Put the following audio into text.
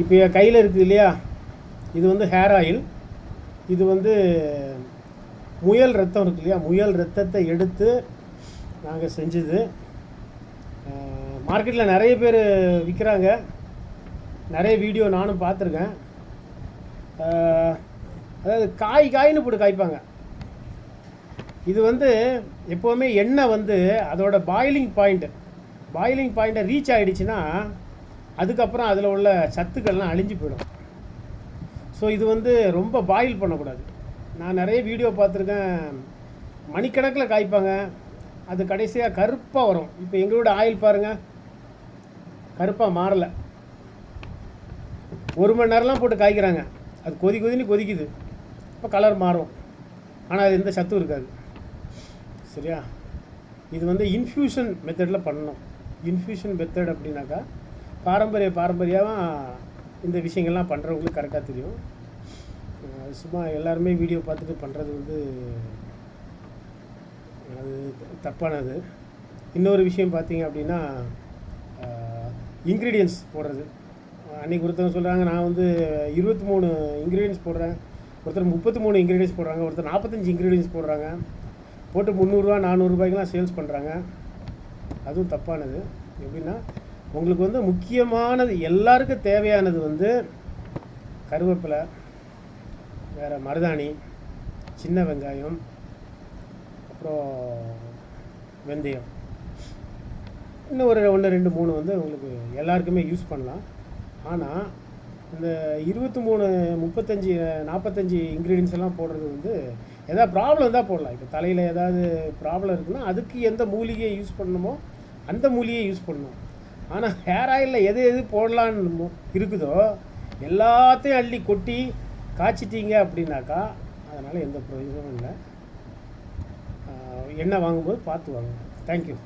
இப்போ என் கையில் இருக்குது இல்லையா, இது வந்து ஹேர் ஆயில். இது வந்து முயல் ரத்தம் இருக்கு இல்லையா, முயல் ரத்தத்தை எடுத்து நாங்கள் செஞ்சது. மார்க்கெட்டில் நிறைய பேர் விற்கிறாங்க, நிறைய வீடியோ நானும் பார்த்துருக்கேன். அதாவது காயின்னு போட்டு காய்ப்பாங்க. இது வந்து எப்போவுமே எண்ணெய் வந்து அதோட பாயிலிங் பாயிண்ட்டை ரீச் ஆகிடுச்சுன்னா அதுக்கப்புறம் அதில் உள்ள சத்துக்கள்லாம் அழிஞ்சு போயிடும். ஸோ இது வந்து ரொம்ப பாயில் பண்ணக்கூடாது. நான் நிறைய வீடியோ பார்த்துருக்கேன், மணிக்கணக்கில் காய்ப்பாங்க, அது கடைசியாக கருப்பாக வரும். இப்போ எங்களோட ஆயில் பாருங்கள், கருப்பாக மாறலை. 1 மணி நேரம்லாம் போட்டு காய்க்கிறாங்க, அது கொதின்னு கொதிக்குது, இப்போ கலர் மாறும், ஆனால் அது எந்த சத்தும் இருக்காது. சரியா? இது வந்து இன்ஃப்யூஷன் மெத்தடில் பண்ணணும். இன்ஃப்யூஷன் மெத்தட் அப்படின்னாக்கா பாரம்பரியமாக இந்த விஷயங்கள்லாம் பண்ணுறவங்களுக்கு கரெக்டாக தெரியும். சும்மா எல்லாருமே வீடியோ பார்த்துட்டு பண்ணுறது வந்து அது தப்பானது. இன்னொரு விஷயம் பார்த்தீங்க அப்படின்னா இன்க்ரீடியன்ஸ் போடுறது. அன்றைக்கி ஒருத்தவங்க சொல்கிறாங்க, நான் வந்து 23 இன்க்ரீடியன்ஸ் போடுறேன், ஒருத்தர் 33 இன்க்ரீடியன்ஸ் போடுறாங்க, ஒருத்தர் 45 இன்க்ரீடியன்ஸ் போடுறாங்க, போட்டு 300 400 ரூபாய்க்கெலாம் சேல்ஸ் பண்ணுறாங்க. அதுவும் தப்பானது. எப்படின்னா உங்களுக்கு வந்து முக்கியமானது, எல்லாருக்கும் தேவையானது வந்து கருவேப்பிலை, வேறு மருதாணி, சின்ன வெங்காயம், அப்புறம் வெந்தயம், இன்னும் ஒரு 1 2 3 வந்து உங்களுக்கு எல்லாருக்குமே யூஸ் பண்ணலாம். ஆனால் இந்த 23 35 45 இன்க்ரீடியன்ஸ் எல்லாம் போடுறது வந்து எதாவது ப்ராப்ளம் இருந்தால் போடலாம். இப்போ தலையில் ஏதாவது ப்ராப்ளம் இருக்குன்னா அதுக்கு எந்த மூலிகையை யூஸ் பண்ணணுமோ அந்த மூலிகையை யூஸ் பண்ணணும். ஆனால் ஹேர் ஆயிலில் எது போடலான்னு இருக்குதோ எல்லாத்தையும் அள்ளி கொட்டி காய்ச்சிட்டிங்க அப்படின்னாக்கா அதனால் எந்த பிரயோஜனமும் இல்லை. எண்ணெய் வாங்கும்போது பார்த்து வாங்குங்க. தேங்க்யூ.